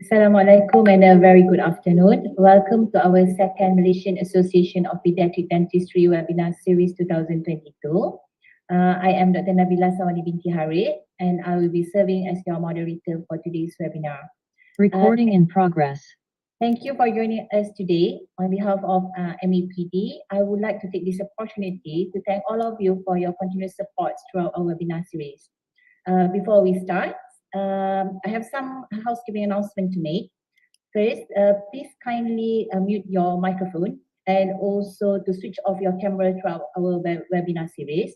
Assalamualaikum and a very good afternoon. Welcome to our second Malaysian Association of Paediatric Dentistry webinar series 2022. I am Dr Nabilah Sawani Harith and I will be serving as your moderator for today's webinar. Recording in progress. Thank you for joining us today. On behalf of MEPD, I would like to take this opportunity to thank all of you for your continuous support throughout our webinar series. Before we start, I have some housekeeping announcement to make. First, please kindly mute your microphone and also to switch off your camera throughout our webinar series.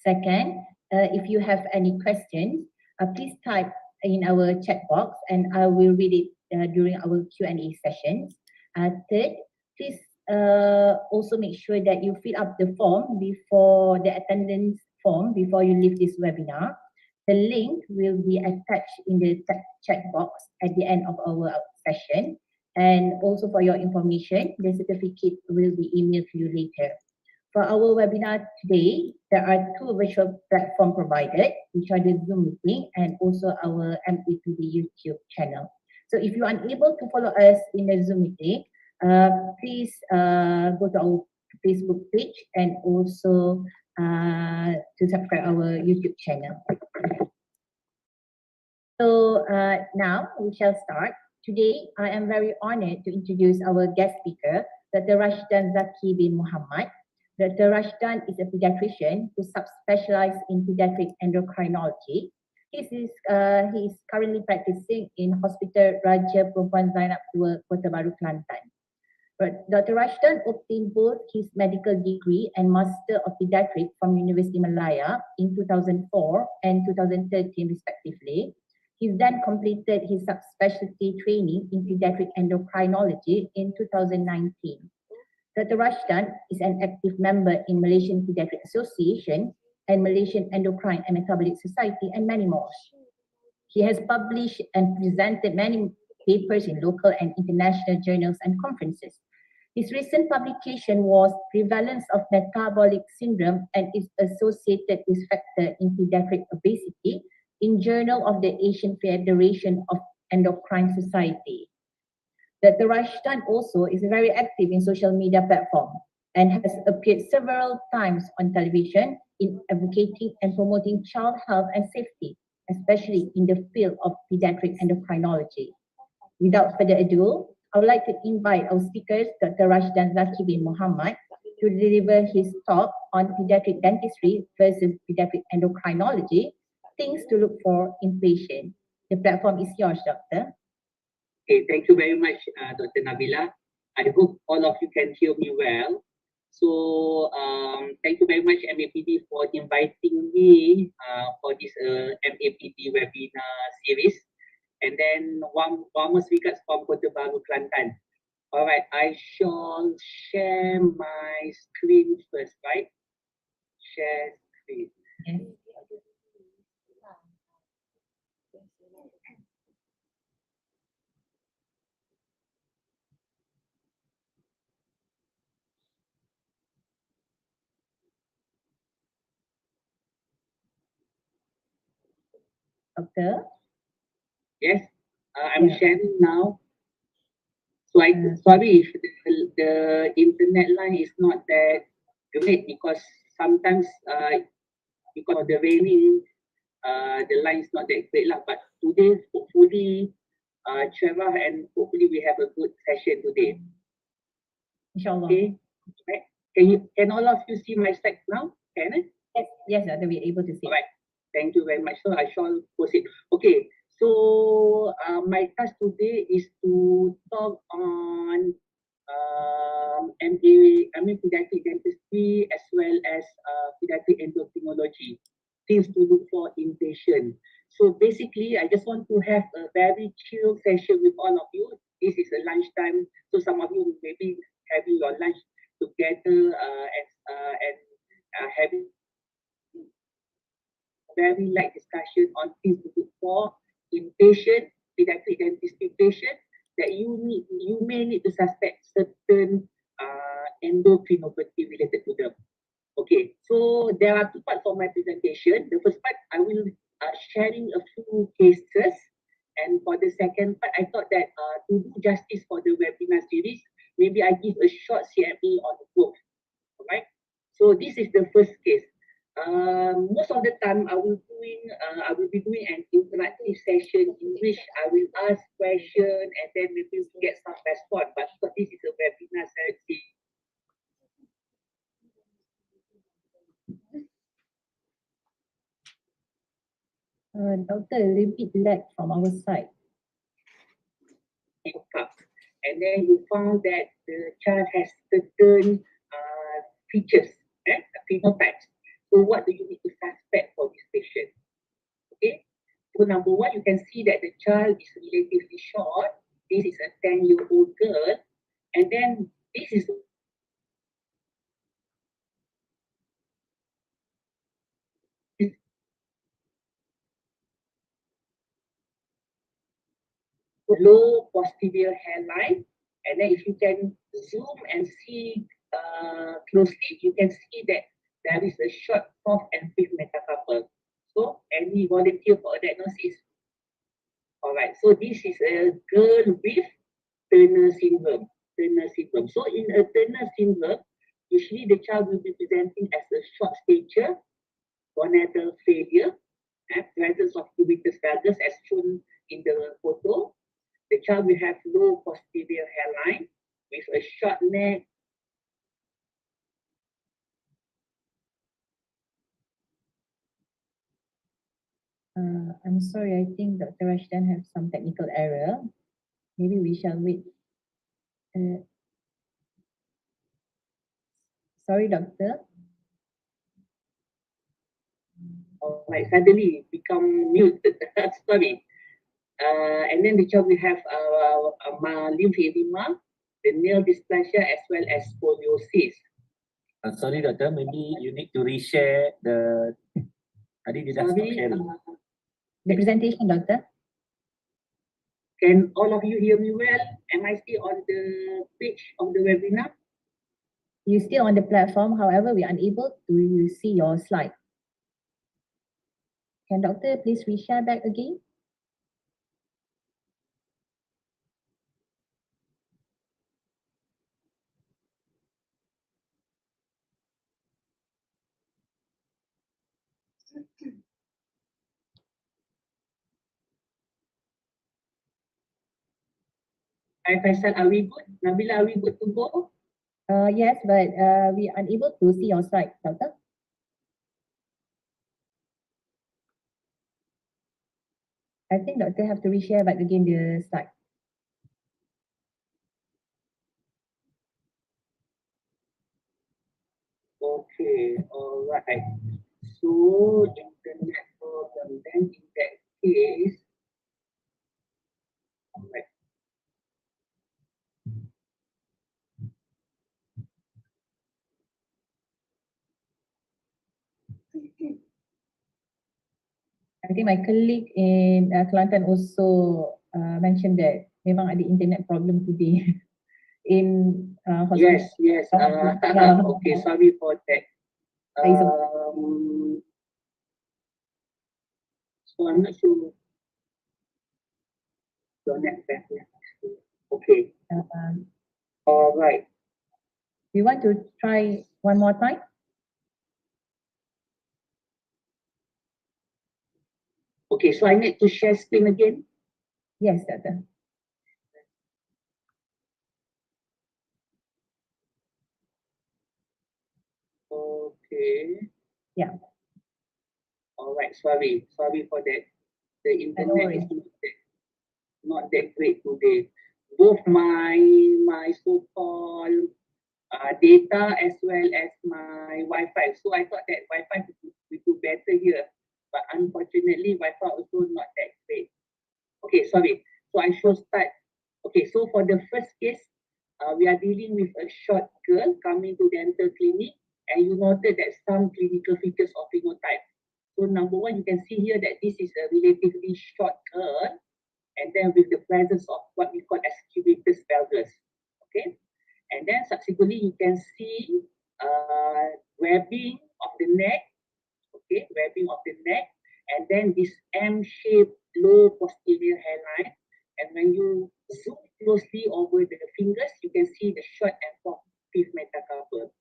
Second, if you have any questions, please type in our chat box and I will read it during our Q&A sessions. Third, please also make sure that you fill up the form before the attendance form before you leave this webinar. The link will be attached in the chat box at the end of our session. And also for your information, the certificate will be emailed to you later. For our webinar today, there are two virtual platforms provided, which are the Zoom meeting and also our MEPD YouTube channel. So if you're unable to follow us in the Zoom meeting, please go to our Facebook page and also to subscribe our YouTube channel. So now we shall start. Today, I am very honored to introduce our guest speaker, Dr. Rashdan Zaki bin Muhammad. Dr. Rashdan is a pediatrician who subspecializes in pediatric endocrinology. He is currently practicing in Hospital Raja Perempuan Zainab II, Kota Baru, Kelantan. Dr. Rashdan obtained both his medical degree and Master of Pediatrics from University Malaya in 2004 and 2013 respectively. He then completed his subspecialty training in pediatric endocrinology in 2019. Dr. Rashdan is an active member in Malaysian Paediatric Association and Malaysian Endocrine and Metabolic Society and many more. He has published and presented many papers in local and international journals and conferences. His recent publication was Prevalence of Metabolic Syndrome and its Associated Risk Factor in Pediatric Obesity in Journal of the Asian Federation of Endocrine Society. Dr. Rashdan also is very active in social media platforms and has appeared several times on television in advocating and promoting child health and safety, especially in the field of pediatric endocrinology. Without further ado, I would like to invite our speakers, Dr. Rashdan Zaki bin Muhammad, to deliver his talk on pediatric dentistry versus pediatric endocrinology, things to look for in patients. The platform is yours, Doctor. Okay, thank you very much, Dr. Nabilah. I hope all of you can hear me well. So, thank you very much, MEPD, for inviting me for this MEPD webinar series. And then, warmest regards from Kota Baru, Kelantan. All right, I shall share my screen first, right? Share screen. Yes. Doctor? Yes, I'm Yeah. sharing now. So sorry if the internet line is not that great because sometimes because of the raining, the line is not that great lah. But today, hopefully, Trevor, and hopefully we have a good session today. Inshallah. Okay, right. Can all of you see my slide now? Can I? Yes, Doctor, we're able to see. All right. Thank you very much. So I shall proceed. Okay. So my task today is to talk on Pediatric Dentistry as well as Pediatric Endocrinology, things to look for in patient. So basically, I just want to have a very chill session with all of you. This is a lunchtime, so some of you may be having your lunch together and having very light discussion on things to look for in patient, pediatric dentistry patient, that you may need to suspect certain endocrinopathy related to them. Okay, so there are two parts for my presentation. The first part, I will sharing a few cases, and for the second part, I thought that to do justice for the webinar series, maybe I give a short CME on the book. All right. So this is the first case. Most of the time I will be doing an interactive session in which I will ask questions and then maybe get some response. But because this is a webinar session, Doctor, a little bit lag from our side. and then you found that the child has certain features, phenotypes. So what do you need to suspect for this patient? Okay. So number one, you can see that the child is relatively short. This is a 10-year-old girl. And then this is low posterior hairline. And then if you can zoom and see closely, you can see that there is a short, soft, and thick metacarpal. So any volunteer for a diagnosis? All right. So this is a girl with Turner syndrome. Turner syndrome. So in a Turner syndrome, usually the child will be presenting as a short stature, gonadal failure, presence of cubitus valgus as shown in the photo. The child will have low posterior hairline with a short neck. I'm sorry, I think Dr. Rashdan has some technical error. Maybe we shall wait. Sorry, Doctor. All right, suddenly become mute. Sorry. And then the child will have lymphedema, the nail dysplasia, as well as scoliosis. Sorry, doctor, maybe you need to reshare the. Did stop sharing? The presentation, Doctor. Can all of you hear me well? Am I still on the page of the webinar? You're still on the platform, however, we're unable to see your slide. Can Doctor please reshare back again? Hi Faisal, are we good? Nabilah, are we good to go? Yes, but we are unable to see your slide, Doctor. I think Doctor have to reshare back again the slide. Okay, all right. So internet problem, then in that case, all right. I think my colleague in Kelantan also mentioned that memang ada internet problem today in hospital. Yes. Okay, sorry for that. So I'm not sure. Your neck back. Okay. All right. You want to try one more time? Okay, so I need to share screen again. Yes, doctor. Okay. Yeah. All right. Sorry for that. The internet is not that great today. Both my so-called data as well as my Wi-Fi. So I thought that Wi-Fi would do better here, but unfortunately Wi-Fi also not that great. Okay, sorry. So I shall start. Okay, so for the first case, we are dealing with a short girl coming to dental clinic, and you noted that some clinical features of phenotype. So number one, you can see here that this is a relatively short girl, and then with the presence of what we call as cubitus valgus. Okay, and then subsequently you can see webbing of the neck. Okay, webbing of the neck, and then this M-shaped low posterior hairline. And when you zoom closely over the fingers, you can see the short and forked fifth metacarpal.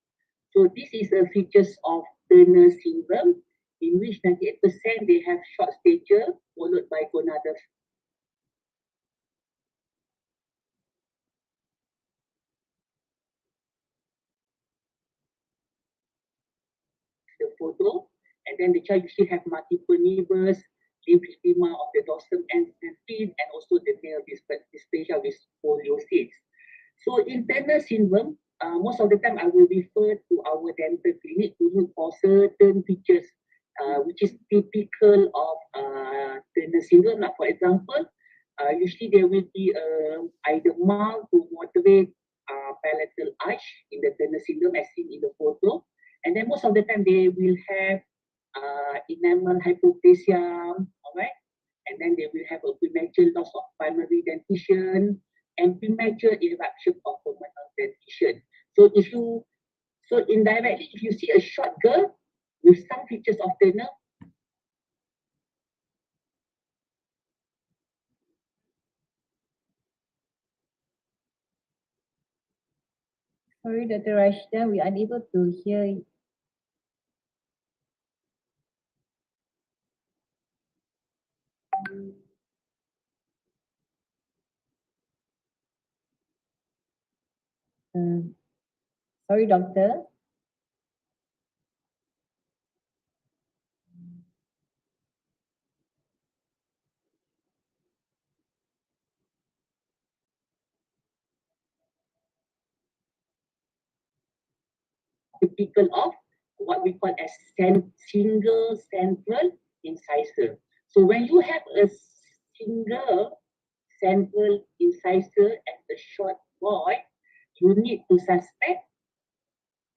So this is a features of Turner syndrome, in which 98% they have short stature followed by gonadal. The photo, and then the child usually have multiple neighbors, lymphedema of the dorsum and feet, and also the nail dysplasia with scoliosis. So in Turner syndrome, most of the time I will refer to our dental clinic to look for certain features which is typical of Turner syndrome. Like for example, usually there will be either mild to moderate palatal arch in the Turner syndrome as seen in the photo. And then most of the time they will have enamel hypoplasia, all right? And then they will have a premature loss of primary dentition and premature eruption of terminal dentition. So indirectly, if you see a short girl with some features of Turner, Sorry, Dr. Rashdan, we are unable to hear you. Sorry, doctor. typical of what we call as single central incisor. So when you have a single central incisor and a short void, you need to suspect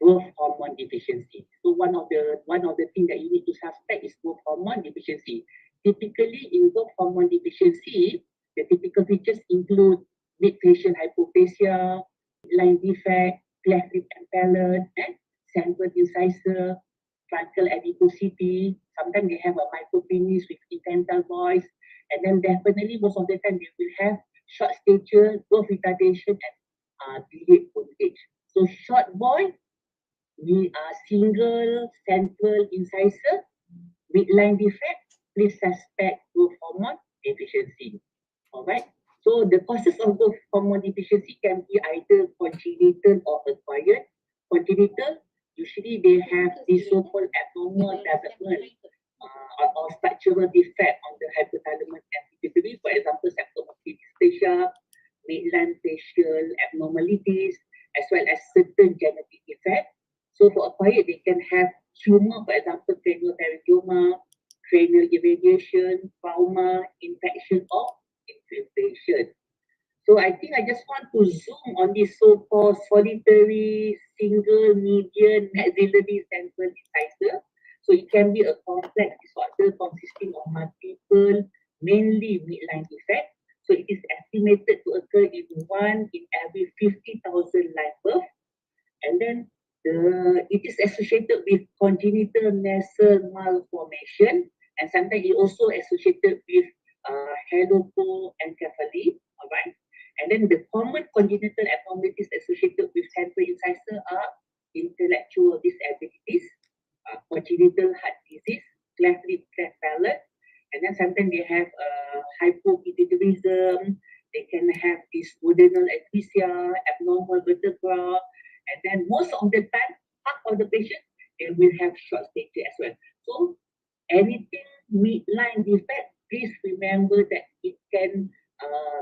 growth hormone deficiency. So one of the things that you need to suspect is growth hormone deficiency. Typically, in growth hormone deficiency, the typical features include mid-facial hypoplasia, line defect, cleft lip and palate, and central incisor, truncal adiposity. Sometimes they have a micropenis with infantile voice, and then definitely most of the time they will have short stature, growth retardation, and delayed bone age. So short boy, we are single central incisor, midline defect, please suspect growth hormone deficiency. All right. So the causes of growth hormone deficiency can be either congenital or acquired. Congenital, usually they have the so-called abnormal development or structural defect on the hypothalamus and pituitary, for example, septum dysplasia, midline facial abnormalities, as well as certain genetic defects. So for acquired, they can have tumor, for example, craniopharyngioma, cranial irradiation, trauma, infection, or infiltration. So I think I just want to zoom on this so-called solitary, single, median, maxillary central incisor. So it can be a complex disorder consisting of multiple, mainly midline defects. So it is estimated to occur in 1 in every 50,000 live birth. And then it is associated with congenital nasal malformation and sometimes it also associated with halopoencephaly, all right? And then the common congenital abnormalities associated with central incisor are intellectual disabilities, congenital heart disease, cleft lip, cleft palate, and then sometimes they have hypopituitarism, they can have this duodenal atresia, abnormal vertebra, and then most of the time, half of the patient, they will have short stature as well. So anything midline defect, please remember that it can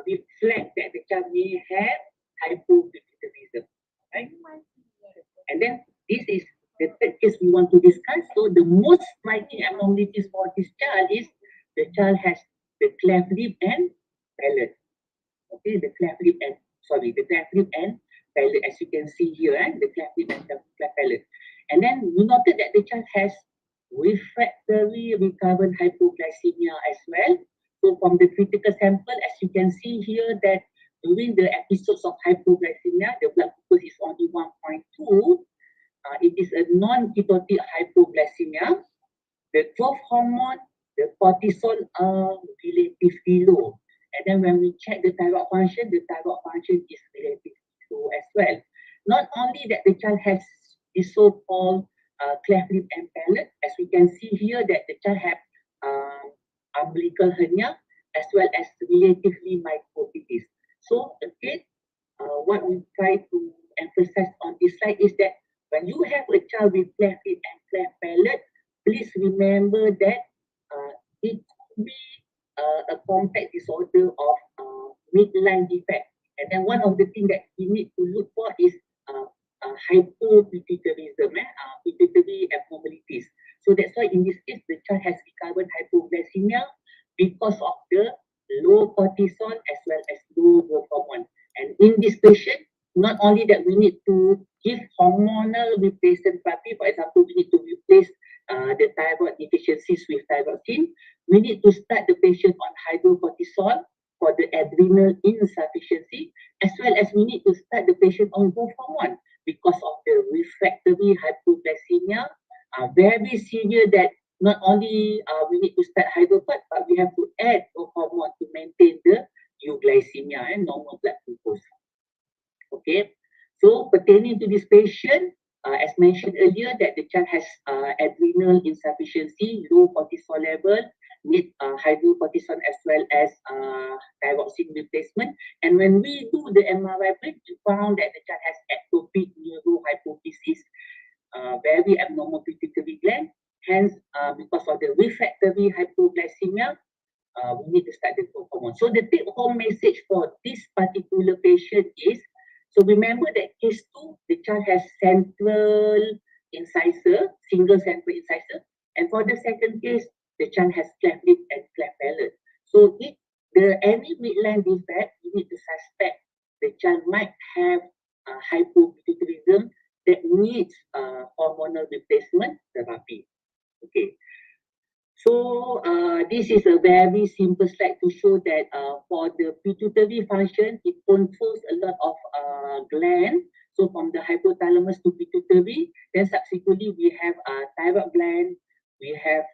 reflect that the child may have hypopituitarism, right? And then this is the third case we want to discuss. So the most striking abnormalities for this child is the child has the cleft lip and palate. Okay, the cleft lip and palate, as you can see here, the cleft lip and the cleft palate. And then we noted that the child has refractory recurrent hypoglycemia as well. So from the critical sample, as you can see here, that during the episodes of hypoglycemia, the blood glucose is only 1.2. It is a non-ketotic hypoglycemia. The growth hormone, the cortisol are relatively low. And then when we check the thyroid function is relatively low as well. Not only that the child has this so-called cleft lip and palate, as we can see here that the child have umbilical hernia as well as relatively micropitis. So again, what we try to emphasize on this slide is that when you have a child with cleft lip and cleft palate, please remember that it could be a complex disorder of midline defect. And then one of the things that we need to look for is hypopituitarism, pituitary abnormalities. So that's why in this case, the child has recurrent hypoglycemia because of the low cortisol as well as low growth hormone. And in this patient, not only that we need to give hormonal replacement therapy, for example, we need to replace the thyroid deficiencies with thyroxine. We need to start the patient on hydrocortisone for the adrenal insufficiency, as well as we need to start the patient on growth hormone because of the refractory hypoglycemia, very severe that not only we need to start hydrocort, but we have to add growth hormone to maintain the euglycemia and normal blood glucose. Okay, so pertaining to this patient, as mentioned earlier, that the child has adrenal insufficiency, low cortisol level, need hydrocortisone as well as thyroxine replacement. And when we do the MRI plate, we found that the child has ectopic neurohypophysis, very abnormal pituitary gland. Hence, because of the refractory hypoglycemia, we need to start the growth hormone. So the take-home message for this particular patient is, so remember that case 2, the child has central incisor, single central incisor. And for the second case, the child has cleft lip and cleft palate. So if any midline defect, you need to suspect the child might have hypopituitarism that needs hormonal replacement therapy. Okay. So this is a very simple slide to show that for the pituitary function, it controls a lot of gland. So from the hypothalamus to pituitary, then subsequently we have thyroid gland, we have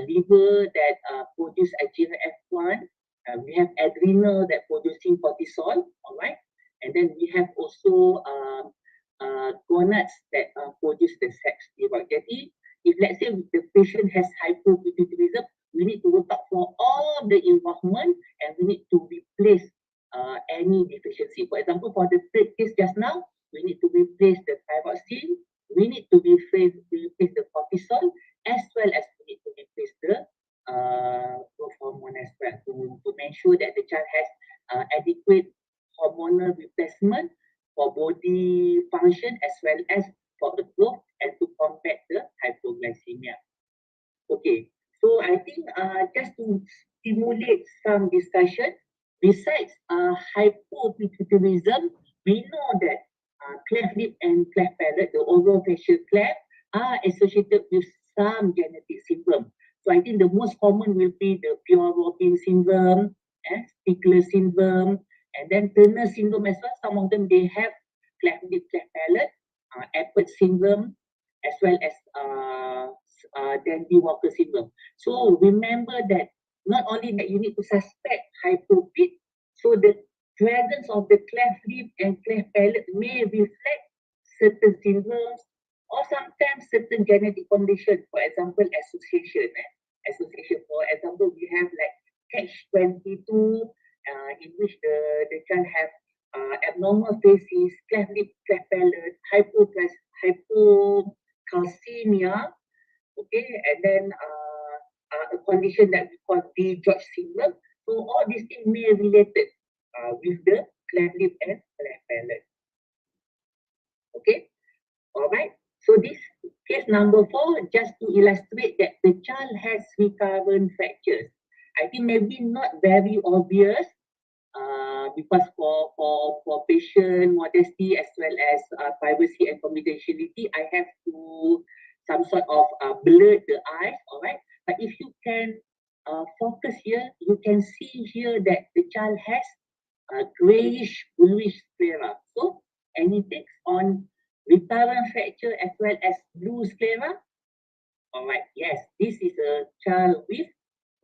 liver that produce IGF-1, we have adrenal that producing cortisol, all right? And then we have also gonads that produce the sex steroid. Jadi, if let's say the patient has hypopituitarism, we need to work out for all the involvement and we need to replace any deficiency. For example, for the third case just now, we need to replace the thyroxine, we need to replace the cortisol, as well as we need to replace the growth hormone as well to make sure that the child has adequate hormonal replacement for body function as well as for the growth and to combat the hypoglycemia. Okay, so I think just to stimulate some discussion, besides hypopituitarism, we know that cleft lip and cleft palate, the orofacial cleft, are associated with some genetic syndrome. So I think the most common will be the Pure-Robin syndrome, Stickler syndrome, and then Turner syndrome as well. Some of them, they have cleft lip, cleft palate, Apert syndrome, as well as Dandy Walker syndrome. So remember that not only that you need to suspect hypopit, so the presence of the cleft lip and cleft palate may reflect certain syndromes or sometimes certain genetic conditions. For example, association. Association. For example, we have like Catch-22, in which the child have abnormal faces, cleft lip, cleft palate, hypocalcemia, okay, and then a condition that we call D. George syndrome. So all these things may be related with the cleft lip and cleft palate. Okay, all right. So this case number 4, just to illustrate that the child has recurrent fractures. I think maybe not very obvious because for patient modesty as well as privacy and confidentiality, I have to some sort of blur the eyes, all right? But if you can focus here, you can see here that the child has grayish bluish sclera. So anything on recurrent fracture as well as blue sclera? All right, yes, this is a child with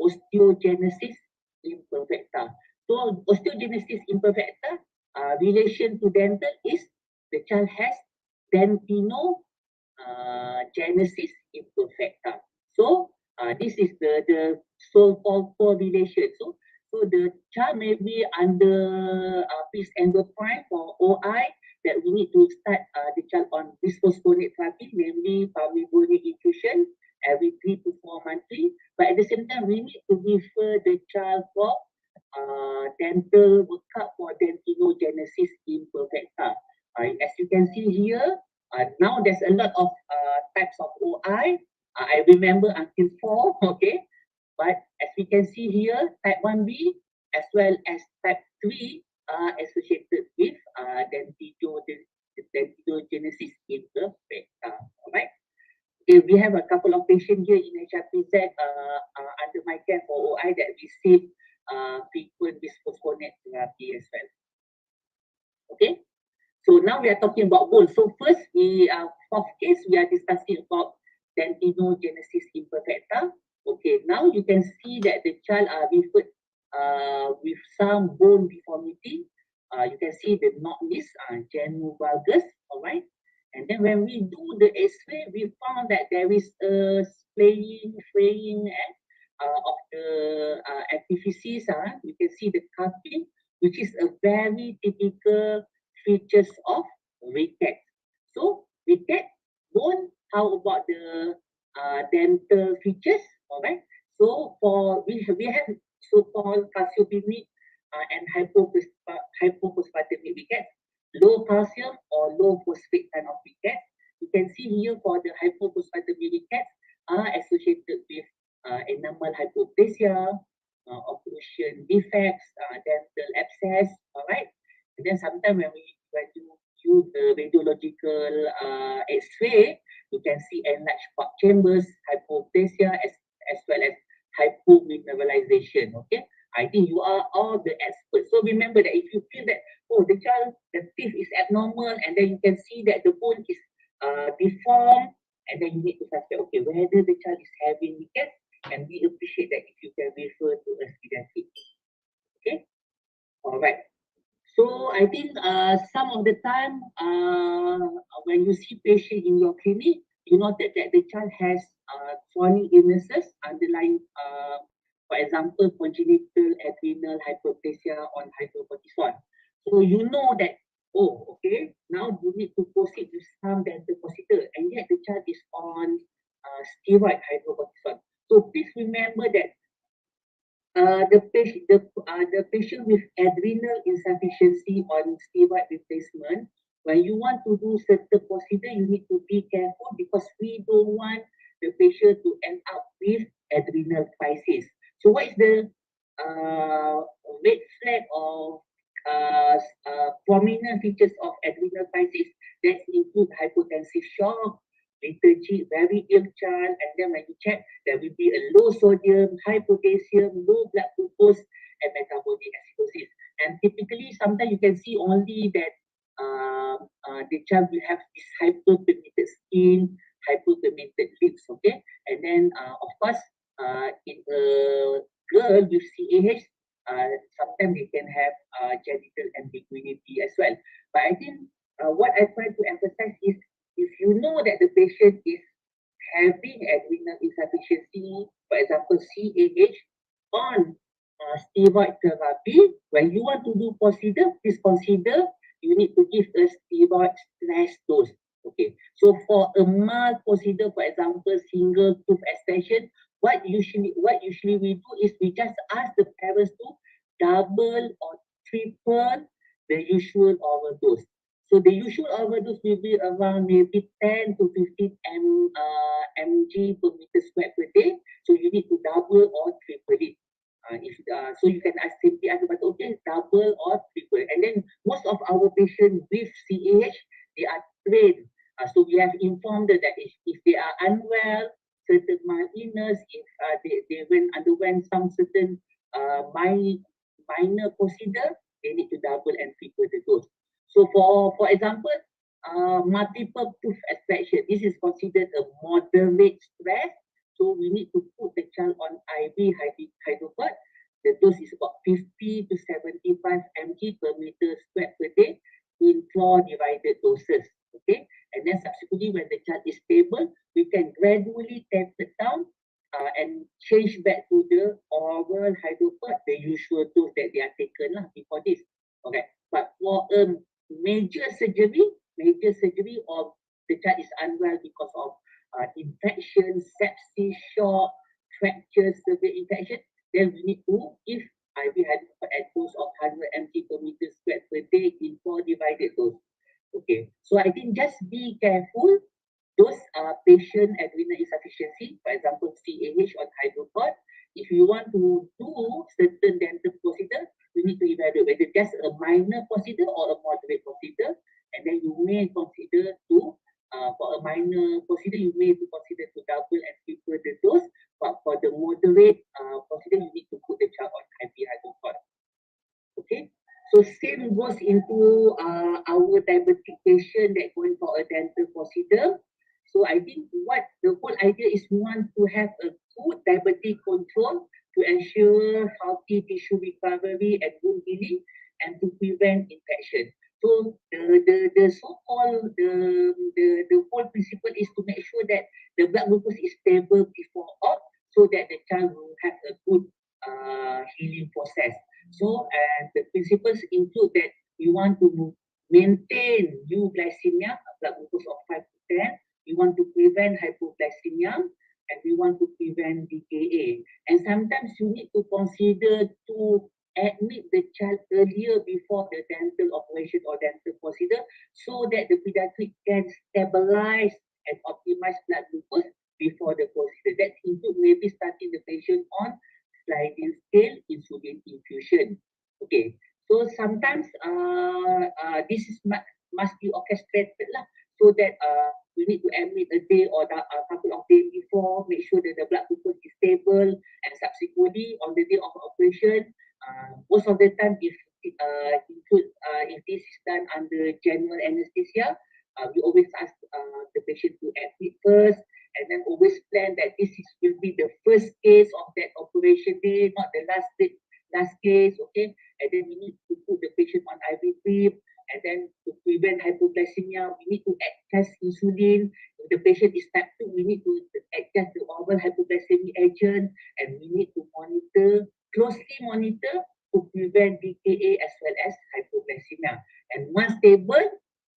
osteogenesis imperfecta. So osteogenesis imperfecta, relation to dental is the child has dentinogenesis imperfecta. So this is the so-called correlation. So the child may be under endocrine for OI that we need to start the child on bisphosphonate therapy, namely parabolic infusion every 3 to 4 monthly. But at the same time, we need to refer the child for dental workup for dentinogenesis imperfecta. As you can see here, now there's a lot of types of OI. I remember until 4, okay? But as we can see here, type 1B as well as type 3 are associated with dentinogenesis imperfecta. All right. Okay, we have a couple of patients here in HRPZ under my care for OI that receive frequent bisphosphonate therapy as well. Okay. So now we are talking about bone. So first, fourth case, we are discussing about dentinogenesis imperfecta. Okay, now you can see that the child are referred with some bone deformity. You can see the knotness, genu valgus, all right. And then when we do the X-ray, we found that there is a fraying of the epiphysis. You can see the cupping, which is a very typical features of rickets. So ricket, bone, how about the dental features? All right. So for we have so-called calciopenic and hypophosphatemic rickets, low calcium or low phosphate kind of rickets. You can see here for the hypophosphatemic rickets are associated with enamel hypoplasia, occlusion defects, dental abscess. All right. And then sometimes when you use the radiological X-ray, you can see enlarged part chambers, hypoplasia, as well as hypomineralization. Okay, I think you are all the experts. So remember that if you feel that the child, the teeth is abnormal, and then you can see that the bone is deformed, and then you need to suspect, okay, whether the child is having rickets, and we appreciate that if you can refer to a pediatric. Okay, all right. So I think some of the time when you see patient in your clinic, you noted that the child has chronic illnesses underlying, for example, congenital adrenal hyperplasia on hypercortisone. So you know that, okay, now you need to proceed with some dental procedure, and yet the child is on steroid hypercortisone. So please remember that the patient with adrenal insufficiency on steroid replacement, when you want to do certain procedure, you need to be careful because we don't want the patient to end up with adrenal crisis. So what is the red flag or prominent features of adrenal crisis? That include hypotensive shock, lethargy, very ill child, and then when you check, there will be a low sodium, high potassium, low blood glucose, and metabolic acidosis. And typically, sometimes you can see only that the child will have this hyperpigmented skin, hyperpigmented lips, okay? And then, of course, in a girl with CAH, sometimes they can have genital ambiguity as well. But I think what I try to emphasize is, if you know that the patient is having adrenal insufficiency, for example, CAH, on steroid therapy, when you want to do procedure, please consider you need to give a steroid stress dose. Okay, so for a mild procedure, for example, single tooth extraction, what usually we do is we just ask the parents to double or triple the usual overdose. So the usual overdose will be around maybe 10 to 15 mg per meter square per day. So you need to double or triple it. So you can simply ask about, okay, double or triple. And then most of our patients with CAH, they are trained. So we have informed them that if they are unwell, certain mild illness, if they underwent some certain minor procedure, they need to double and triple the dose. So for example, multiple tooth extraction, this is considered a moderate stress. So we need to put the child on IV hydrochloride. The dose is about 50 to 75 mg per meter square per day in 4 divided doses. Okay, and then subsequently, when the child is stable, we can gradually taper it down and change back to the oral hydrochloride, the usual dose that they are taken before this. Okay, but for major surgery, or the child is unwell because of infection, sepsis, shock, fracture, severe infection, then we need to give IV hydrochloride at dose of 100 mg per meter square per day in 4 divided dose. Okay, so I think just be careful. Those patient adrenal insufficiency, for example, CAH on hydrochloride. If you want to do certain dental procedure, you need to evaluate whether just a minor procedure or a moderate procedure, and then you may consider to for a minor procedure, you may consider to double and triple the dose. But for the moderate procedure, you need to put the child on IV hydrochloride. Okay. So same goes into our diabetic patient that going for a dental procedure. So I think what the whole idea is, we want to have a good diabetic control to ensure healthy tissue recovery and wound healing and to prevent infection. So the so-called the whole principle is to make sure that the blood glucose is stable before op, so that the child will have a good healing process. So, and the principles include that you want to maintain euglycemia, blood glucose of 5 to 10. You want to prevent hypoglycemia, and we want to prevent DKA. And sometimes you need to consider to admit the child earlier before the dental operation or dental procedure, so that the pediatric can stabilize and optimize blood glucose before the procedure. That includes maybe starting the patient on sliding scale insulin infusion. Okay, so sometimes this is must be orchestrated lah, so that we need to admit a day or a couple of days before, make sure that the blood glucose is stable, and subsequently on the day of operation, most of the time if if this is done under general anesthesia, we always ask the patient to admit first, and then always plan that this will be the first case of that operation day, not the last case, okay? And then we need to put the patient on IV drip, and then to prevent hypoglycemia, we need to adjust insulin. If the patient is type 2, we need to adjust the oral hypoglycemic agent, and we need to closely monitor to prevent DKA as well as hypoglycemia. And once stable,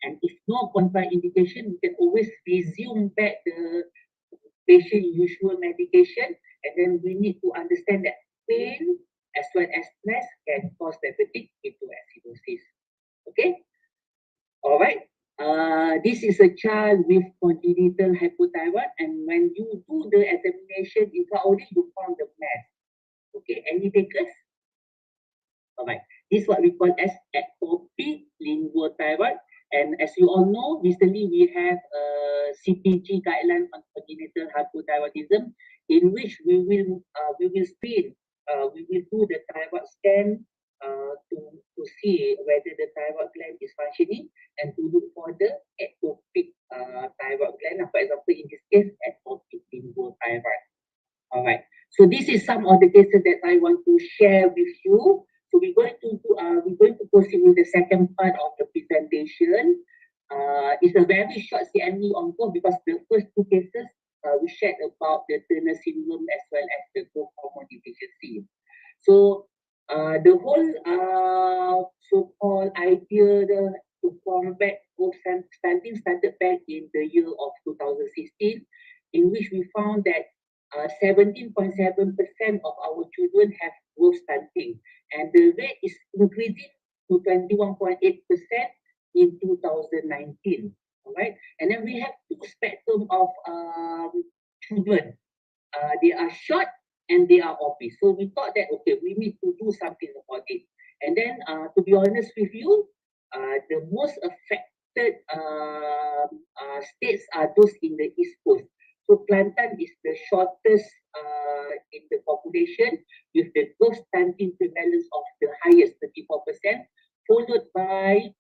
and if no contraindication, we can always resume back the patient usual medication, and then we need to understand that pain as well as stress can cause diabetic ketoacidosis. Okay? All right. This is a child with congenital hypothyroid, and when you do the examination intraorally, you found the mass. Okay, any takers? All right. This is what we call as ectopic lingual thyroid. And as you all know, recently we have a CPG guideline on congenital hypothyroidism, in which we will screen, we will do the thyroid scan to see whether the thyroid gland is functioning and to look for the ectopic thyroid gland. For example, in this case, ectopic thyroid. All right. So this is some of the cases that I want to share with you. So we're going to proceed with the second part of the presentation. It's a very short CME on both because the first two cases we shared about the Turner syndrome as well as the growth hormone deficiency. So the whole so-called idea to combat growth stunting started back in the year of 2016, in which we found that 17.7% of our children have growth stunting, and the rate is increasing to 21.8% in 2019. All right, and then we have two spectrum of children. They are short and they are obese. So we thought that okay, we need to do something about it. And then, to be honest with you, the most affected states are those in the East Coast. So Kelantan is the shortest in the population with the growth stunting prevalence of the highest, 34%, followed by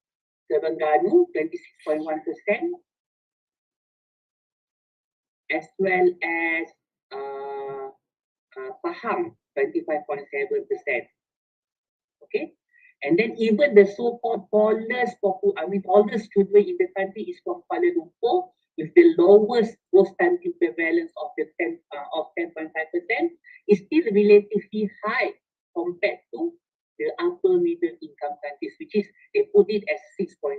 Terengganu, 26.1%, as well as Pahang, 25.7%. Okay, and then even the so-called tallest children in the country is from Kuala Lumpur, with the lowest growth stunting prevalence of 10.5%, is still relatively high compared to the upper middle income countries, which is they put it as 6.9%.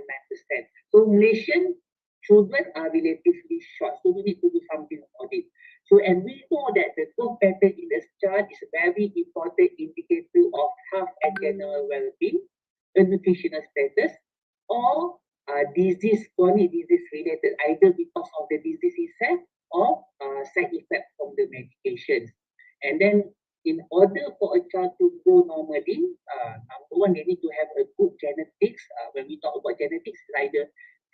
So Malaysian children are relatively short, so we need to do something about it. So, and we know that the growth pattern in the child is a very important indicator of health and general well-being, a nutritional status, or disease, chronic disease related, either because of the disease itself or side effect from the medications. And then, in order for a child to grow normally, number one, they need to have a good genetics. When we talk about genetics, it's either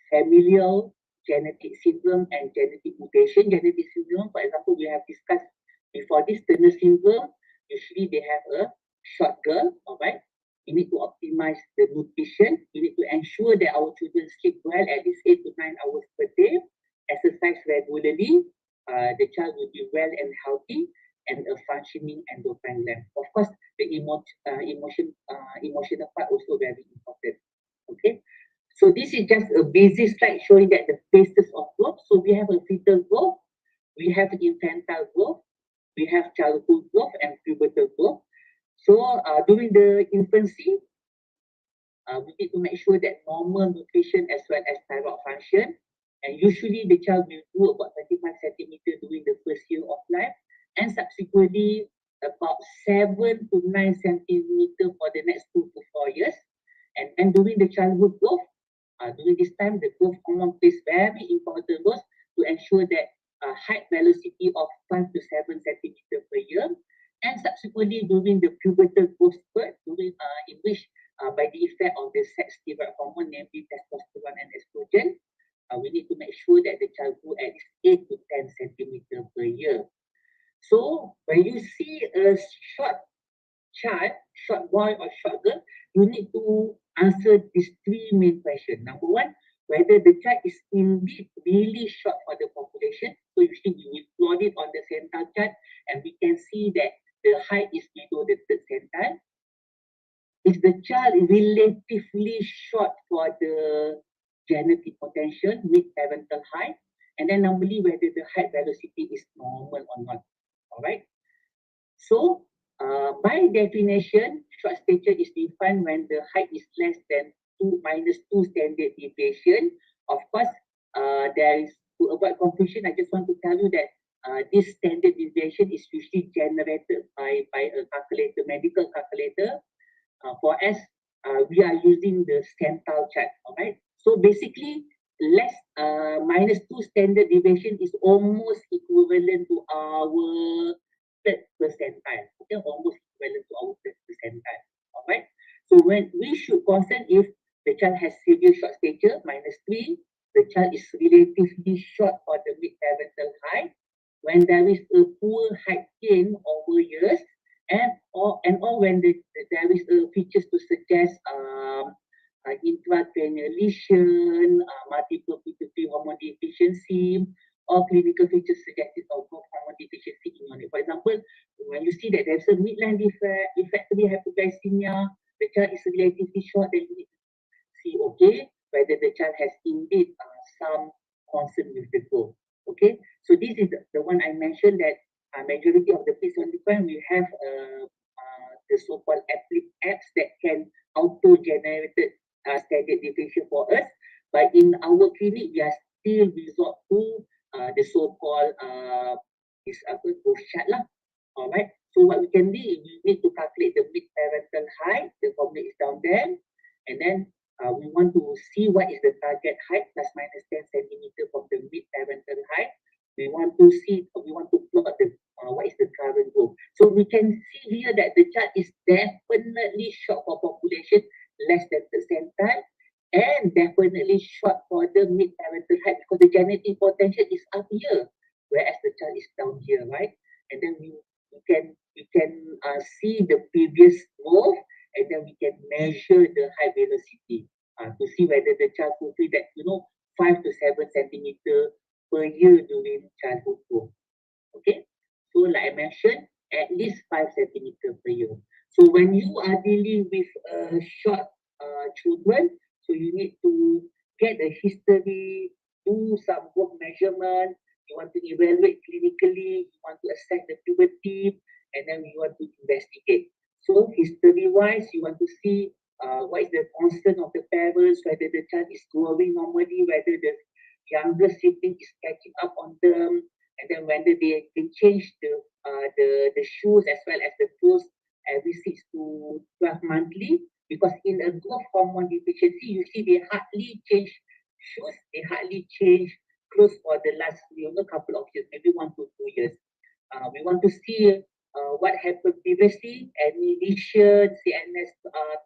familial genetic syndrome and genetic mutation. Genetic syndrome, for example, we have discussed before this, Turner syndrome. Usually they have a short girl, all right? We need to optimize the nutrition. We need to ensure that our children sleep well, at least 8 to 9 hours per day, exercise regularly, the child will be well and healthy, and a functioning endocrine gland. Of course, the emotional part also very important. Okay. So this is just a basic slide showing that the phases of growth. So we have a fetal growth, we have infantile growth, we have childhood growth and pubertal growth. So during the infancy, we need to make sure that normal nutrition as well as thyroid function. And usually the child will grow about 35 centimeters during the first year of life, and subsequently about 7 to 9 centimeters for the next 2 to 4 years. And during the childhood growth, during this time, the growth hormone plays very important role to ensure that height velocity of 5 to 7 centimeters per year. And subsequently, during the pubertal growth spurt, in which by the effect of the sex steroid hormone, namely testosterone and estrogen, we need to make sure that the child grows at least 8 to 10 centimeters per year. So when you see a short child, short boy or short girl, you need to answer these 3 main questions. Number one, whether the child is indeed really short for the population. So usually we will plot it on the centile chart, and we can see that the height is below the third centile. Is the child relatively short for the genetic potential with parental height? And then normally whether the height velocity is normal or not. All right. So by definition, short stature is defined when the height is less than 2 minus 2 standard deviation. Of course, there is, to avoid confusion, I just want to tell you that this standard deviation is usually generated by a calculator, medical calculator. For us, we are using the centile chart. All right. So basically, minus 2 standard deviation is almost equivalent to our third percentile. Okay, almost equivalent to our third percentile. All right. So when we should concern if the child has severe short stature, minus 3, the child is relatively short for the mid-parental height. When there is a poor height gain over years, or when there there is a features to suggest intracranial lesion, multiple pituitary hormone deficiency, or clinical features suggestive of growth hormone deficiency in your neck. For example, when you see that there's a midline defect, refractory hypoglycemia, the child is relatively short, then you need to see, okay, whether the child has indeed some concern with the growth. Okay, so this is the one I mentioned that majority of the kids on the time we have the so-called apps that can auto-generated standard deviation for us. But in our clinic, we are still resort to the so-called growth chart lah. Alright. So what we can do is we need to calculate the mid-parental height. The formula is down there, and then we want to see what is the target height plus minus 10 centimeter from the mid-parental height. We want to plot the what is the current growth. So we can see here that the child is definitely short for population less than percentile, and definitely short for the mid-parental height because the genetic potential is up here, whereas the child is down here, right? And then we can see the previous growth, and then we can measure the high velocity to see whether the child fulfill that 5 to 7 centimeter per year during childhood growth. Okay, so like I mentioned, at least 5 centimeter per year. So when you are dealing with short children, so you need to get a history, do some growth measurement. You want to evaluate clinically, you want to assess the puberty, and then you want to investigate. So history-wise, you want to see what is the concern of the parents, whether the child is growing normally, whether the younger sibling is catching up on them, and then whether they can change the shoes as well as the clothes every 6 to 12 monthly. Because in a growth hormone deficiency, you see they hardly change shoes, they hardly change clothes for the last couple of years, maybe 1 to 2 years. We want to see what happened previously, any lesion, CNS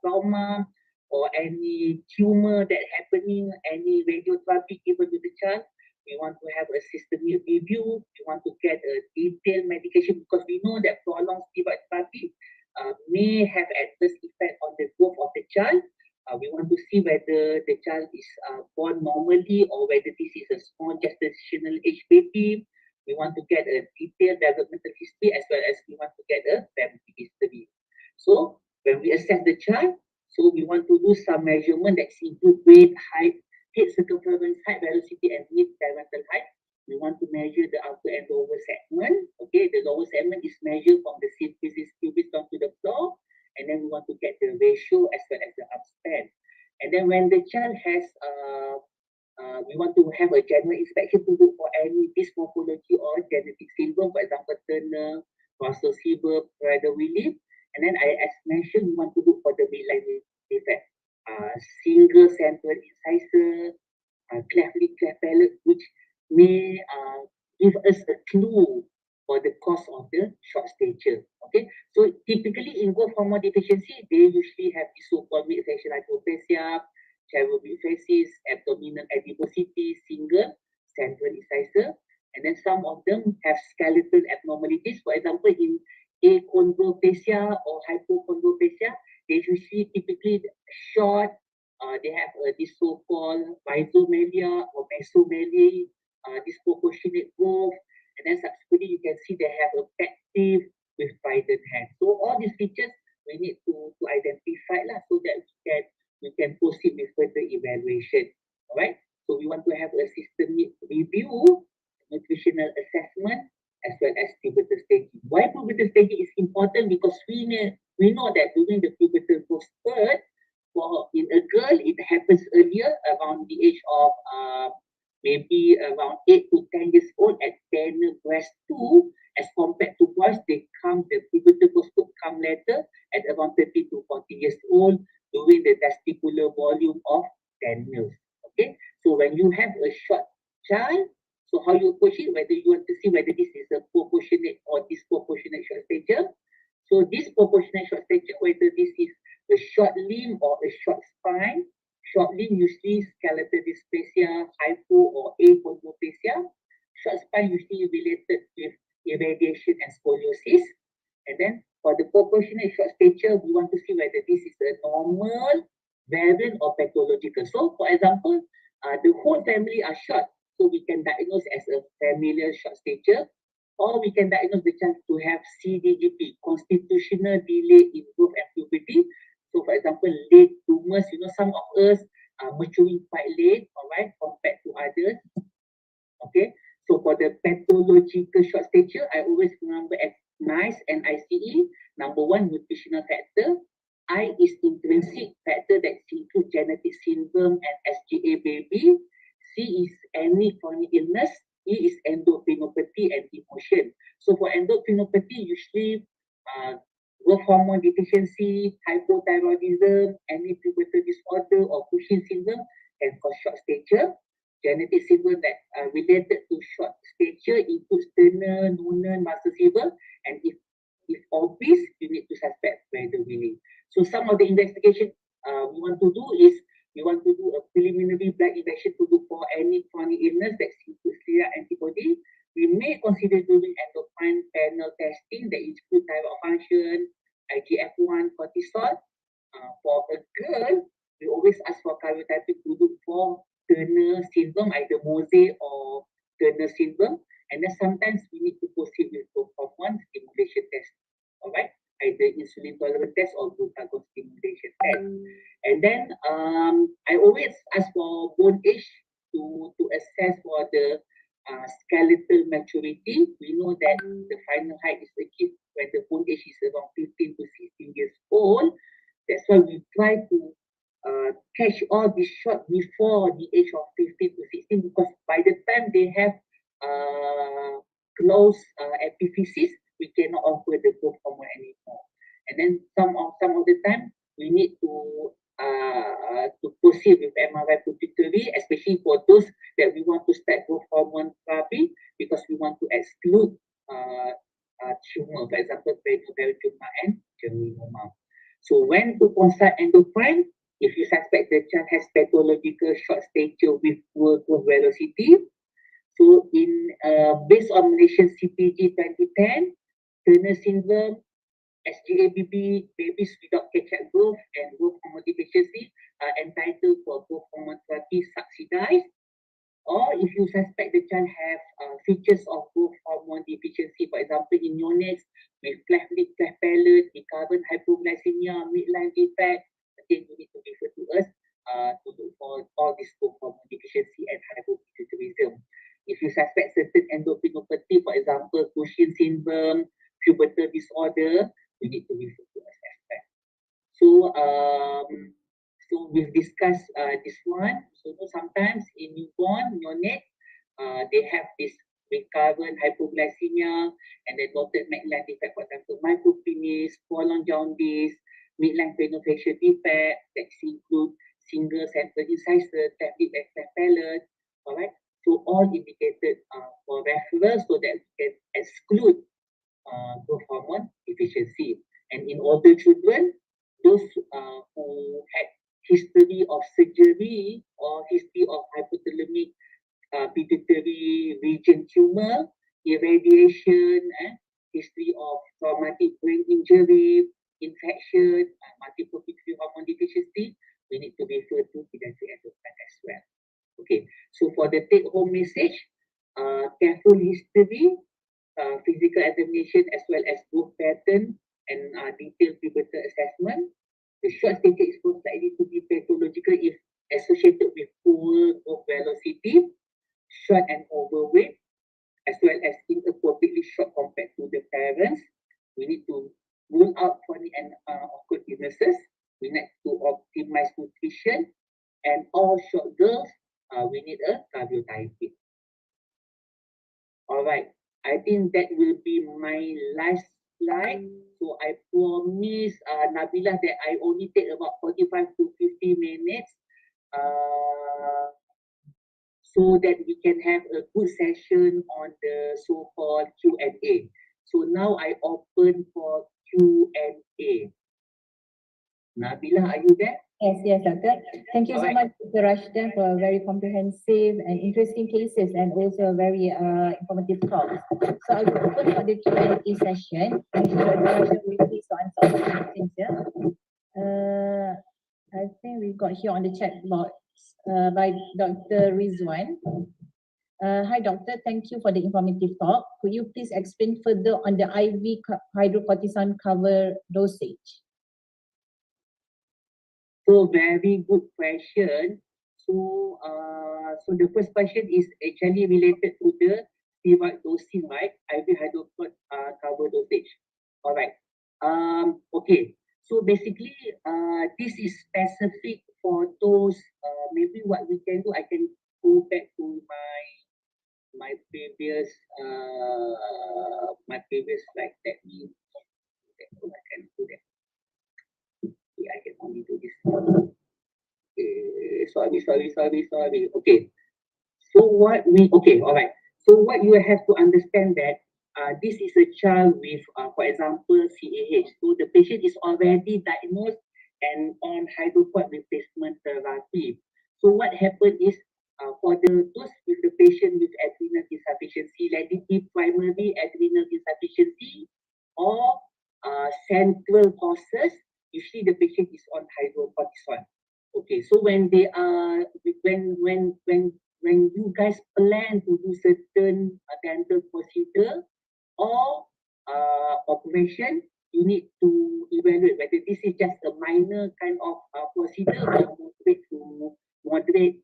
trauma, or any tumor that happening, any radiotherapy given to the child. We want to have a systemic review. We want to get a detailed medication because we know that prolonged steroid therapy may have adverse effect on the growth of the child. We want to see whether the child is born normally or whether this is a small gestational age baby. We want to get a detailed developmental history as well as we want to get a family history. So when we assess the child, so we want to do some measurement that include weight, height, head circumference, height, velocity, and mid-parental height. We want to measure the upper and lower segment. Okay, the lower segment is measured from the symphysis pubis down to the floor, and then we want to get the ratio as well as the upspan. And then when the child has we want to have a general inspection to look for any dysmorphology or genetic syndrome, for example, Turner, Russell-Silver, Prader-Willi. And then as mentioned, we want to look for the midline defect, single central incisor, cleft lip, cleft palate, which may give us a clue for the cause of the short stature. Okay, so typically in growth hormone deficiency, they usually have the so-called mid-facial hypoplasia, cerebral facies, abdominal adiposity, single central incisor, and then some of them have skeletal abnormalities. For example, in achondroplasia or hypochondroplasia, they usually typically short. They have this so-called rhizomelia or mesomelia, disproportionate growth, and then subsequently you can see they have a pet teeth with trident hand. So all these features we need to identify so that we can proceed with further evaluation. All right. So we want to have a systemic review, nutritional assessment, as well as pubertal staging. Why pubertal staging is important? Because we know that during the pubertal growth spurt, in a girl, it happens earlier, around the age of maybe around 8 to 10 years old at tenor breast 2, as compared to boys, the pubertal growth spurt come later at around 30 to 40 years old during the testicular volume of 10 mils. Okay, so when you have a short child, so how you approach it, whether you want to see whether this is a proportionate or disproportionate short stature. So disproportionate short stature, whether this is a short limb or a short spine. Short limb usually skeletal dysplasia, hypo or achondroplasia. Short spine usually related with irradiation and scoliosis. And then For the proportionate short stature, we want to see whether this is a normal, variant, or pathological. So, for example, the whole family are short, so we can diagnose as a familial short stature, or we can diagnose the child to have CDGP, constitutional delay in growth and puberty. So, for example, late bloomers, some of us are maturing quite late, all right, compared to others. Okay, so for the pathological short stature, I always remember as NICE and ICE. Number one, nutritional factor. I is intrinsic factor that includes genetic syndrome and SGA baby. C is any chronic illness. E is endocrinopathy and emotion. So for endocrinopathy, usually growth hormone deficiency, hypothyroidism, any pubertal disorder, or Cushing syndrome can cause short stature. Genetic syndrome that are related to short stature includes Turner, Noonan, Muscle-Siebel, and if obese, you need to suspect Prader-Willi. So some of the investigation we want to do is we want to do a preliminary blood investigation to look for any chronic illness that includes steroid antibody. We may consider doing endocrine panel testing that include thyroid function, IGF-1, cortisol. For a girl, we always ask for karyotyping to look for Turner syndrome, either Mosaic or Turner syndrome. And then sometimes we need to proceed with growth hormone stimulation test. All right, either insulin tolerant test or glucagon stimulation test. And then I always ask for bone age to assess for the skeletal maturity. We know that the final height is achieved when the bone age is around 15 to 16 years old. That's why we try to catch all this shot before the age of 15 to 16, because by the time they have close epiphysis, we cannot offer the growth hormone anymore. And then some of the time we need to proceed with MRI pituitary, especially for those that we want to start growth hormone therapy, because we want to exclude tumor, for example, peritoneal tumor and germinoma. So when to consult endocrine, if you suspect the child has pathological short stature with poor growth velocity. So in based on Malaysian CPG 2010, Turner syndrome, SGABB, babies without catch-up growth and growth hormone deficiency are entitled for growth hormone therapy subsidized. Or if you suspect the child have features of growth hormone deficiency, for example, in neonates with cleft lip, cleft palate, recurrent hypoglycemia, midline defect, then you need to refer to us to look for all this growth hormone deficiency and hypopituitarism. If you suspect certain endocrinopathy, for example, Cushing syndrome, pubertal disorder, you need to refer to us as well. So we've discussed this one. So sometimes in newborn, neonate, they have this recurrent hypoglycemia and then dotted midline defect, for example, micropenis, prolonged jaundice, midline craniofacial defect that include single central incisor, cleft lip and cleft palate. All right. So all indicated for referral so that we can exclude growth hormone deficiency. And in older children, those who had history of surgery or history of hypothalamic pituitary region tumor, irradiation, history of traumatic brain injury, infection, multiple pituitary hormone deficiency, we need to refer to pediatric endocrine as well. Okay, so for the take-home message, careful history, physical examination as well as growth pattern and detailed pubertal assessment. The short stature is most likely to be pathological if associated with poor growth velocity, short and overweight, as well as inappropriately short compared to the parents. We need to rule out chronic and occult illnesses. We need to optimize nutrition, and all short girls, we need a cardiotyping. All right, I think that will be my last slide. So I promise Nabilah that I only take about 45 to 50 minutes so that we can have a good session on the so-called Q&A. So now I open for Q&A. Nabilah, are you there? Yes, Doctor. Thank you so Alright. much, Dr. Rashdan, for a very comprehensive and interesting cases and also a very informative talk. So I'll be open for the Q&A session. I'm sure Dr. Rashdan will please to answer all the questions here. I think we've got here on the chat box by Dr. Rizwan. Hi, Doctor. Thank you for the informative talk. Could you please explain further on the IV hydrocortisone cover dosage? So very good question. So the first question is actually related to the steroid dosing, right? IV hydrocod cover dosage. All right. Okay. So basically, this is specific for those. Maybe what we can do, I can go back to my previous slide. That means I can do that. I can only do this. Sorry. Okay. So all right. So what you have to understand that this is a child with, for example, CAH. So the patient is already diagnosed and on hydrocod replacement therapy. So what happened is for those with the patient with adrenal insufficiency, let it be primary adrenal insufficiency or central causes, usually the patient is on hydrocortisone. Okay, so when they are when you guys plan to do certain dental procedure or operation, you need to evaluate whether this is just a minor kind of procedure or moderate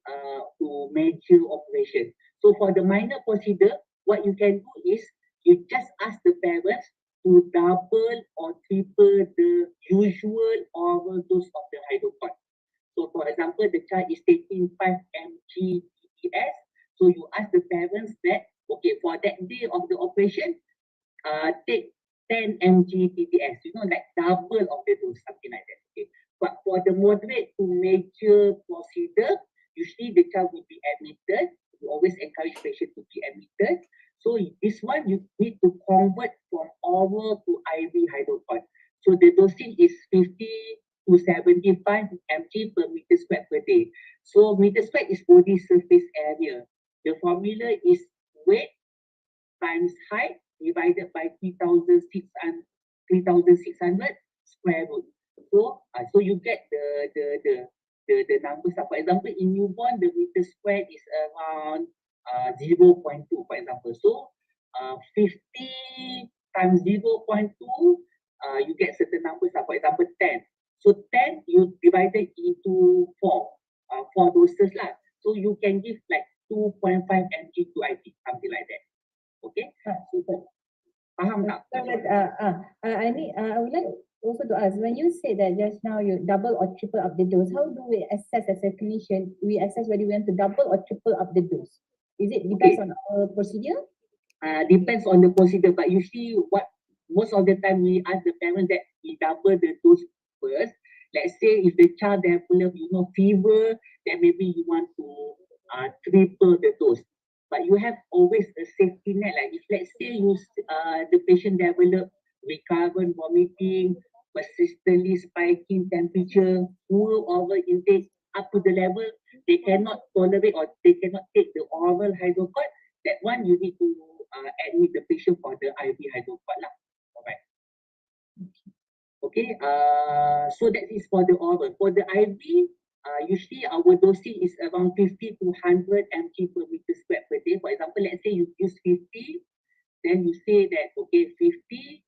to major operation. So for the minor procedure, what you can do is you just ask the parents to double or triple the usual oral dose of the hydrocod. So for example, the child is taking 5 mg TDS. So you ask the parents that, okay, for that day of the operation, take 10 mg TDS, like double of the dose, something like that. Okay. But for the moderate to major procedure, usually the child will be admitted. We always encourage patients to be admitted. So this one, you need to convert from oral to IV hydrocod. So the dosing is 50 to 75 mg per meter squared per day. So meter squared is body surface area. The formula is weight times height divided by 3,600 square root. So you get the numbers. For example, in newborn, the meter squared is around 0.2, for example. So 50 times 0.2, you get certain numbers. For example, 10. So 10 you divided into 4 doses lah. So you can give like 2.5 mg to IV, something like that. Okay? Faham tak? I would like also to ask, when you say that just now you double or triple up the dose, how do we assess as a clinician? We assess whether we want to double or triple up the dose. Is it depends on our procedure? Depends on the procedure, but usually most of the time we ask the parents that we double the dose first. Let's say if the child develop, fever, then maybe you want to triple the dose. But you have always a safety net. Like if let's say the patient develop recurrent vomiting, persistently spiking temperature, poor oral intake up to the level they cannot tolerate or they cannot take the oral hydrocod, that one you need to admit the patient for the IV hydrocod lah. Alright. Okay. So that is for the oral. For the IV, usually our dosing is around 50 to 100 mg per meter squared per day. For example, let's say you use 50, then you say that, okay, 50,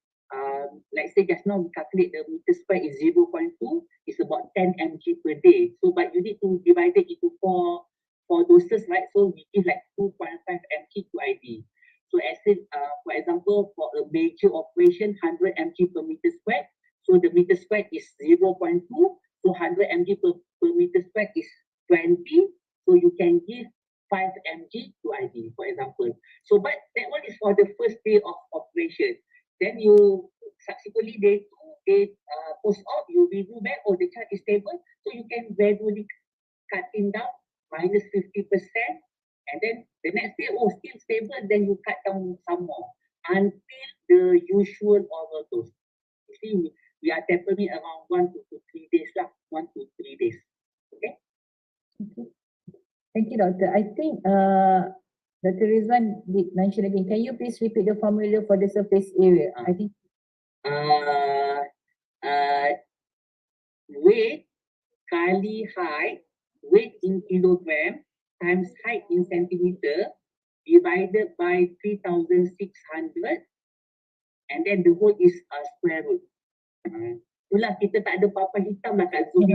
let's say just now we calculate the meter squared is 0.2, it's about 10 mg per day. So, but you need to divide it into four doses, right? So we give like 2.5 mg to IV. So as for example, for a major operation, 100 mg per meter squared. So the meter squared is 0.2. So 100 mg per meter squared is 20. So you can give 5 mg to IV, for example. So, but that one is for the first day of operation. Then you subsequently day 2, post-op, you review back, oh, the child is stable. So you can gradually cut him down minus 50%. And then the next day, oh, still stable, then you cut down some more until the usual oral dose. You see, we are tapering around 1 to 3 days lah, 1 to 3 days. Okay. Okay. Thank you, Doctor. I think Dr. Rizwan did mention again. Can you please repeat the formula for the surface area? I think Weight kali height, weight in kilogram times height in centimeter divided by 3,600, and then the whole is square root. Itulah kita tak ada papan hitam lah kat Zoom.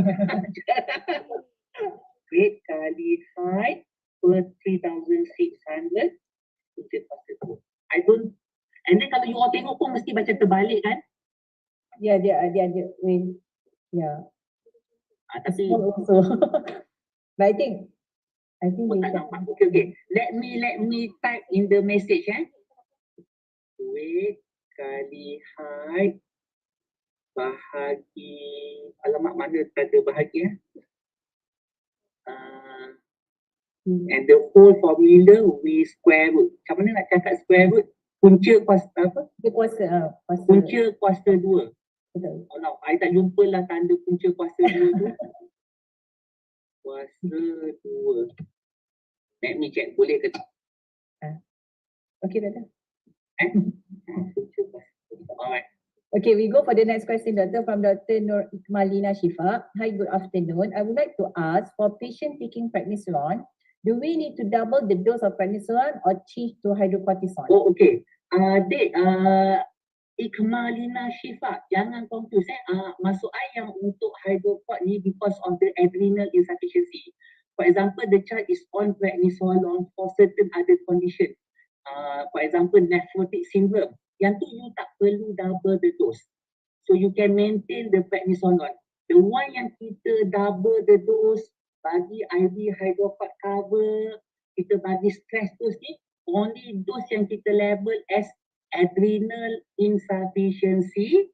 Weight kali height per 3,600. I don't. And then kalau you all tengok pun mesti baca terbalik kan? yeah, dia when yeah. Tapi Also. But I think we tak can. nampak. Okay. Let me type in the message Weight kali height bahagi, alamak mana tanda bahagi and the whole formula we square root. Macam mana nak cakap square root? Punca kuasa apa? Dia kuasa Punca kuasa 2. betul. Oh no, I tak jumpa lah tanda punca kuasa 2 tu. Kuasa 2. Let me check, boleh ke tak? Okay, Doctor. Punca kuasa 2. Alright. Okay, we go for the next question, Doctor, from Dr. Nur Ikmalina Shifa. Hi, good afternoon. I would like to ask, for patient taking prednisolone, do we need to double the dose of prednisolone or change to hydrocortisone? Oh, okay. Dek, Ikmalina Shifa, jangan confuse masuk yang untuk hydrocort ni because of the adrenal insufficiency. For example, the child is on prednisolone for certain other condition. For example, nephrotic syndrome. Yang tu you tak perlu double the dose. So you can maintain the prednisolone. The one yang kita double the dose, bagi IV hydrocort cover, kita bagi stress dose ni, only dose yang kita label as adrenal insufficiency,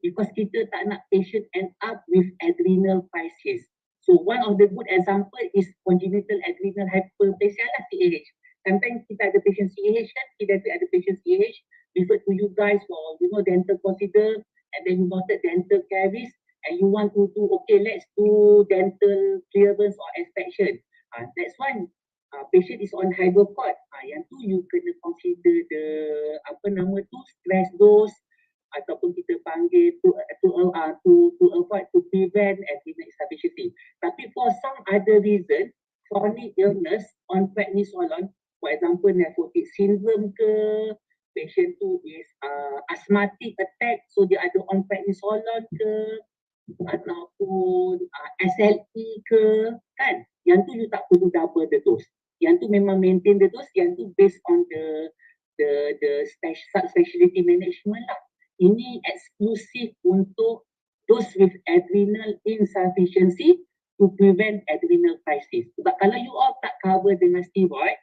because kita tak nak patient end up with adrenal crisis. So one of the good example is congenital adrenal hyperplasia lah, CAH. Sometimes kita ada patient CAH kan, kita ada patient CAH, refer to you guys for dental procedure, and then you noted dental caries, and you want to do, okay, let's do dental clearance or extraction. That's one. Patient is on hydrocort. Yang tu you kena consider the stress dose, ataupun kita panggil to avoid, to prevent adrenal insufficiency. Tapi for some other reason, chronic illness on prednisolone, for example nephrotic syndrome ke, patient tu is asthmatic attack, so dia ada on prednisolone ke, ataupun SLE ke, kan? Yang tu you tak perlu double the dose. Yang tu memang maintain the dose, yang tu based on the subspecialty management lah. Ini eksklusif untuk those with adrenal insufficiency to prevent adrenal crisis. Sebab kalau you all tak cover dengan steroid,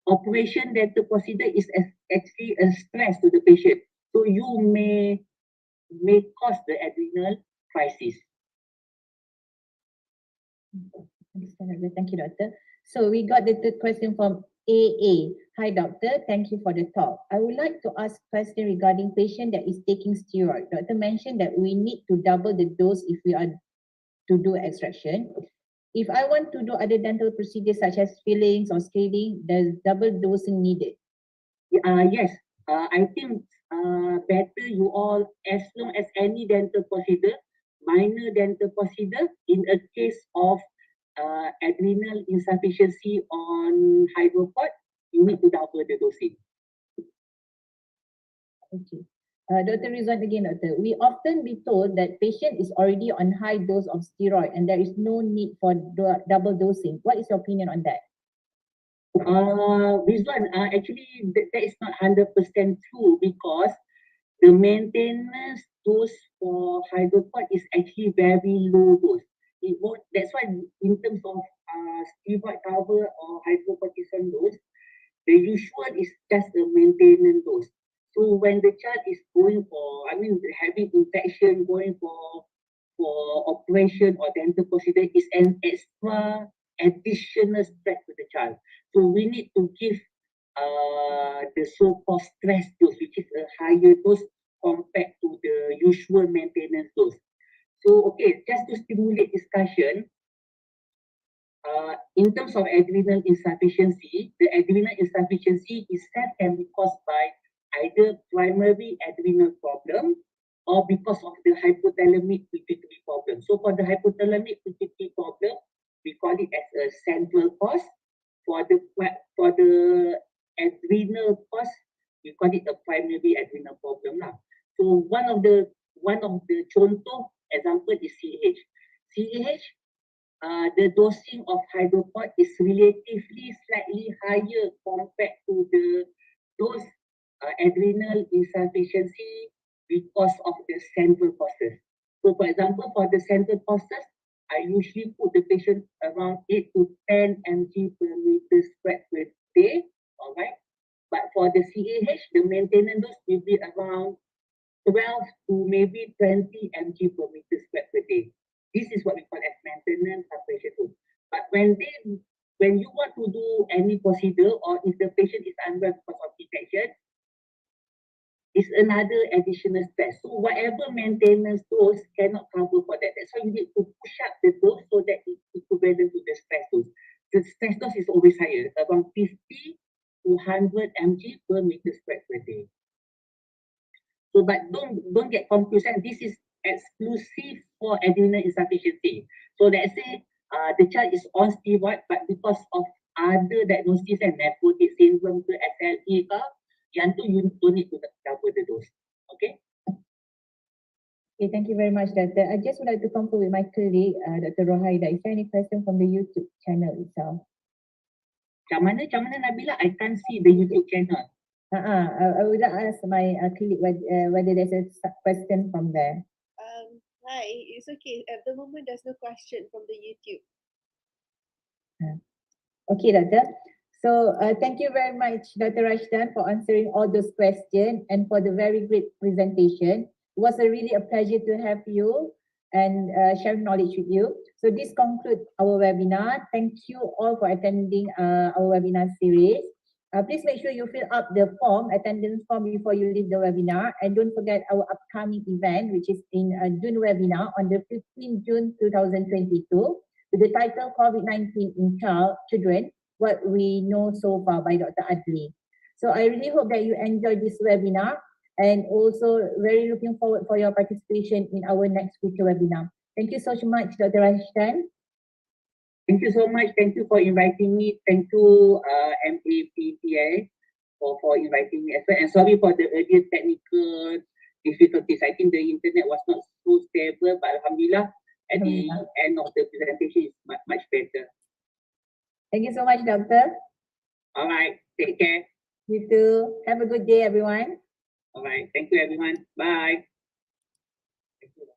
operation dental procedure is actually a stress to the patient. So you may cause the adrenal crisis. Thank you, Doctor. So we got the third question from AA. Hi, Doctor. Thank you for the talk. I would like to ask a question regarding patient that is taking steroid. Doctor mentioned that we need to double the dose if we are to do extraction. If I want to do other dental procedures such as fillings or scaling, there's double dosing needed. Yes, I think better you all, as long as any dental procedure, minor dental procedure, in a case of adrenal insufficiency on hydrocort, you need to double the dosing. Okay. Dr. Rizwan again, Doctor. We often be told that patient is already on high dose of steroid and there is no need for double dosing. What is your opinion on that? Rizwan, actually that is not 100% true, because the maintenance dose for hydrocort is actually very low dose. That's why in terms of steroid cover or hydrocortisone dose, the usual is just a maintenance dose. So when the child is going for, having infection, going for operation or dental procedure, is an extra additional stress to the child. So we need to give the so-called stress dose, which is a higher dose compared to the usual maintenance dose. So, okay, just to stimulate discussion, in terms of adrenal insufficiency, the adrenal insufficiency itself can be caused by either primary adrenal problem or because of the hypothalamic pituitary problem. So for the hypothalamic pituitary problem, we call it as a central cause. For the adrenal cause, we call it a primary adrenal problem now. So one of the contoh example is CAH. CAH, the dosing of hydropod is relatively slightly higher compared to the dose adrenal insufficiency because of the central causes. So for example, for the central causes, I usually put the patient around 8 to 10 mg per meter squared per day, all right? But for the CAH, the maintenance dose will be around 12 to maybe 20 mg per meter squared per day. This is what we call as maintenance pressure dose. But when you want to do any procedure or if the patient is unwell because of infection, it's another additional stress. So whatever maintenance dose cannot cover for that. That's why you need to push up the dose so that it's equivalent to the stress dose. The stress dose is always higher, around 50 to 100 mg per meter squared per day. So, but don't get confused. And this is exclusive for adrenal insufficiency. So let's say the child is on steroid, but because of other diagnosis and nephrotic syndrome ke SLE ke, yang tu you don't need to cover the dose. Okay? Okay, thank you very much, Doctor. I just would like to confirm with my colleague, Dr. Rohaida. Is there any question from the YouTube channel itself? Macam mana Nabilah? I can't see the YouTube channel. I would ask my colleague whether there's a question from there. Hi, it's okay. At the moment, there's no question from the YouTube. Okay, Doctor. So thank you very much, Dr. Rashdan, for answering all those questions and for the very great presentation. It was really a pleasure to have you and share knowledge with you. So this concludes our webinar. Thank you all for attending our webinar series. Please make sure you fill up the attendance form before you leave the webinar. And don't forget our upcoming event, which is in June webinar on the 15th June 2022 with the title COVID-19 in Children, What We Know So Far by Dr. Adli. So I really hope that you enjoyed this webinar and also very looking forward for your participation in our next future webinar. Thank you so much, Dr. Rashdan. Thank you so much. Thank you for inviting me. Thank you, MAPTA, for inviting me as well. And sorry for the earlier technical difficulties. I think the internet was not so stable, but Alhamdulillah, at the end of the presentation, it's much better. Thank you so much, Doctor. All right. Take care. You too. Have a good day, everyone. All right. Thank you, everyone. Bye. Thank you.